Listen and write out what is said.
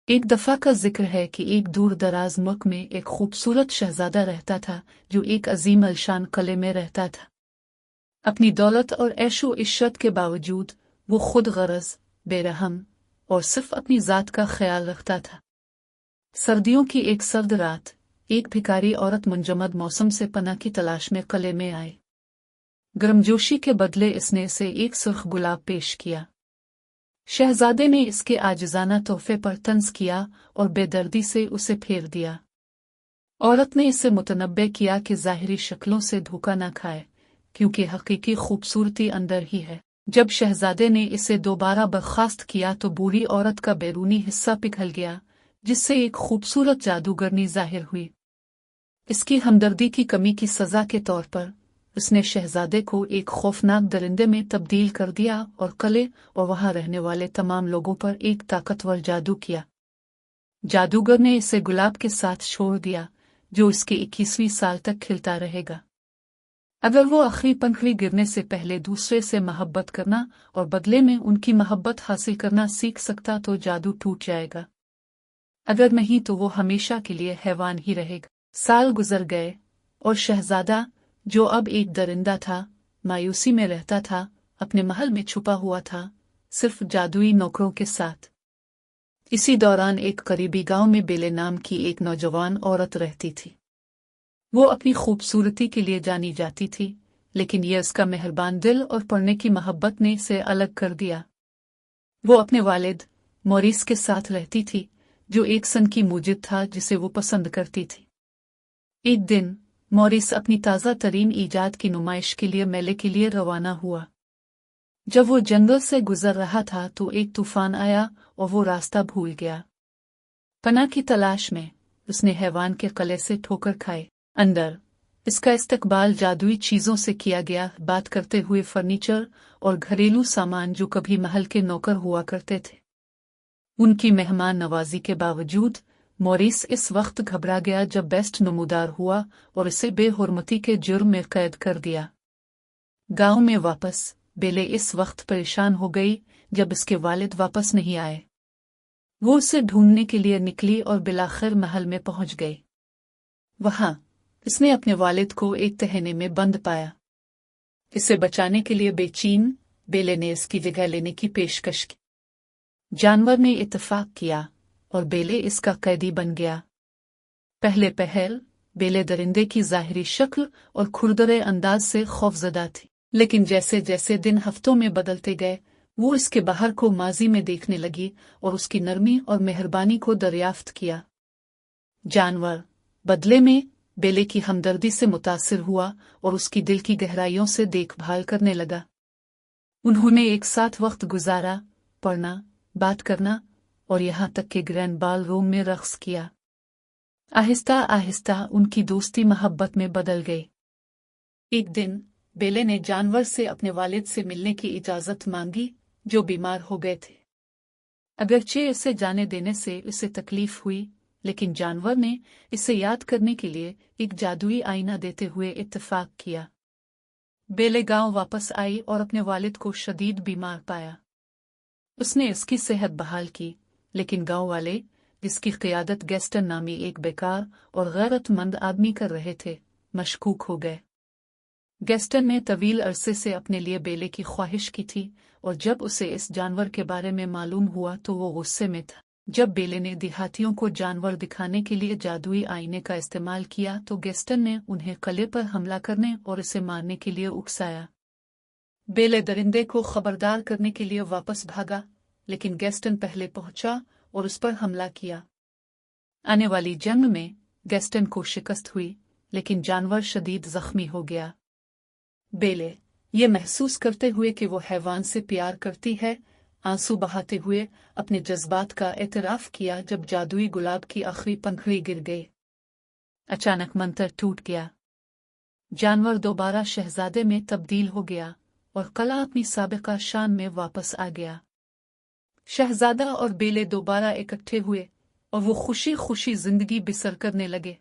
एक दफा का जिक्र है कि एक दूर दराज मुल्क में एक खूबसूरत शहजादा रहता था जो एक अजीम अलशान किले में रहता था। अपनी दौलत और ऐशो इश्रत के बावजूद वो खुद गरज, बेरहम और सिर्फ अपनी जात का ख्याल रखता था। सर्दियों की एक सर्द रात एक भिखारी औरत मुंजमद मौसम से पनाह की तलाश में किले में आई। गर्मजोशी के बदले इसने इसे एक सुर्ख गुलाब पेश किया। शहजादे ने इसके आजिजाना तोहफे पर तंज किया और बेदर्दी से उसे फेर दिया। औरत ने इसे मुतनब्बे किया कि ज़ाहिरी शक्लों से धोखा न खाए, क्योंकि हकीकी खूबसूरती अंदर ही है। जब शहजादे ने इसे दोबारा बर्खास्त किया तो बूढ़ी औरत का बैरूनी हिस्सा पिघल गया, जिससे एक खूबसूरत जादूगरनी जाहिर हुई। इसकी हमदर्दी की कमी की सजा के तौर पर उसने शहजादे को एक खौफनाक दरिंदे में तब्दील कर दिया और किले और वहां रहने वाले तमाम लोगों पर एक ताकतवर जादू किया। जादूगर ने इसे गुलाब के साथ छोड़ दिया, जो इसके 21वीं साल तक खिलता रहेगा। अगर वो आखिरी पंखड़ी गिरने से पहले दूसरे से मोहब्बत करना और बदले में उनकी मोहब्बत हासिल करना सीख सकता तो जादू टूट जाएगा। अगर नहीं तो वो हमेशा के लिए हैवान ही रहेगा। साल गुजर गए और शहजादा, जो अब एक दरिंदा था, मायूसी में रहता था, अपने महल में छुपा हुआ था, सिर्फ जादुई नौकरों के साथ। इसी दौरान एक करीबी गांव में बेले नाम की एक नौजवान औरत रहती थी। वो अपनी खूबसूरती के लिए जानी जाती थी, लेकिन यह उसका मेहरबान दिल और पढ़ने की मोहब्बत ने इसे अलग कर दिया। वो अपने वालिद मॉरिस के साथ रहती थी, जो एक सन की मूजिद था जिसे वो पसंद करती थी। एक दिन मॉरिस अपनी ताज़ा तरीन ईजाद की नुमाइश के लिए मेले के लिए रवाना हुआ। जब वो जंगल से गुजर रहा था तो एक तूफान आया और वो रास्ता भूल गया। पनाह की तलाश में उसने हैवान के किले से ठोकर खाई। अंदर इसका इस्तकबाल जादुई चीजों से किया गया, बात करते हुए फर्नीचर और घरेलू सामान जो कभी महल के नौकर हुआ करते थे। उनकी मेहमान नवाजी के बावजूद मॉरिस इस वक्त घबरा गया जब बेस्ट नमूदार हुआ और इसे बेहुरमती के जुर्म में कैद कर दिया। गांव में वापस बेले इस वक्त परेशान हो गई जब इसके वालिद वापस नहीं आए। वो उसे ढूंढने के लिए निकली और बिलाखिर महल में पहुंच गई। वहां इसने अपने वालिद को एक तहने में बंद पाया। इसे बचाने के लिए बेचैन बेले ने इसकी जगह लेने की पेशकश की। जानवर ने इत्तेफाक किया और बेले इसका कैदी बन गया। पहले पहल बेले दरिंदे की ज़ाहिरी शक्ल और खुरदरे अंदाज से खौफजदा थी, लेकिन जैसे जैसे दिन हफ्तों में बदलते गए वो इसके बाहर को माजी में देखने लगी और उसकी नरमी और मेहरबानी को दरियाफ्त किया। जानवर बदले में बेले की हमदर्दी से मुतासिर हुआ और उसकी दिल की गहराइयों से देखभाल करने लगा। उन्होंने एक साथ वक्त गुजारा, पढ़ना, बात करना और यहाँ तक कि ग्रैंड बाल रूम में रक्स किया। आहिस्ता आहिस्ता उनकी दोस्ती मोहब्बत में बदल गई। एक दिन बेले ने जानवर से अपने वालिद से मिलने की इजाजत मांगी, जो बीमार हो गए थे। अगरचे इसे जाने देने से उसे तकलीफ हुई, लेकिन जानवर ने इसे याद करने के लिए एक जादुई आईना देते हुए इत्तेफाक किया। बेले गांव वापस आई और अपने वालिद को शदीद बीमार पाया। उसने इसकी सेहत बहाल की, लेकिन गांव वाले, जिसकी क़ियादत गैस्टन नामी एक बेकार और गैरतमंद आदमी कर रहे थे, मशकूक हो गए। गैस्टन ने तवील अरसे से अपने लिए बेले की ख्वाहिश की थी और जब उसे इस जानवर के बारे में मालूम हुआ तो वो गुस्से में था। जब बेले ने देहातियों को जानवर दिखाने के लिए जादुई आईने का इस्तेमाल किया तो गैस्टन ने उन्हें किले पर हमला करने और इसे मारने के लिए उकसाया। बेले दरिंदे को खबरदार करने के लिए वापस भागा, लेकिन गैस्टन पहले पहुंचा और उस पर हमला किया। आने वाली जंग में गैस्टन को शिकस्त हुई, लेकिन जानवर शदीद जख्मी हो गया। बेले ये महसूस करते हुए कि वो हैवान से प्यार करती है, आंसू बहाते हुए अपने जज्बात का एतराफ किया जब जादुई गुलाब की आखिरी पंखड़ी गिर गई। अचानक मंत्र टूट गया। जानवर दोबारा शहजादे में तब्दील हो गया और किला अपनी साबिका शान में वापस आ गया। शहजादा और बेले दोबारा इकट्ठे हुए और वो खुशी खुशी जिंदगी बसर करने लगे।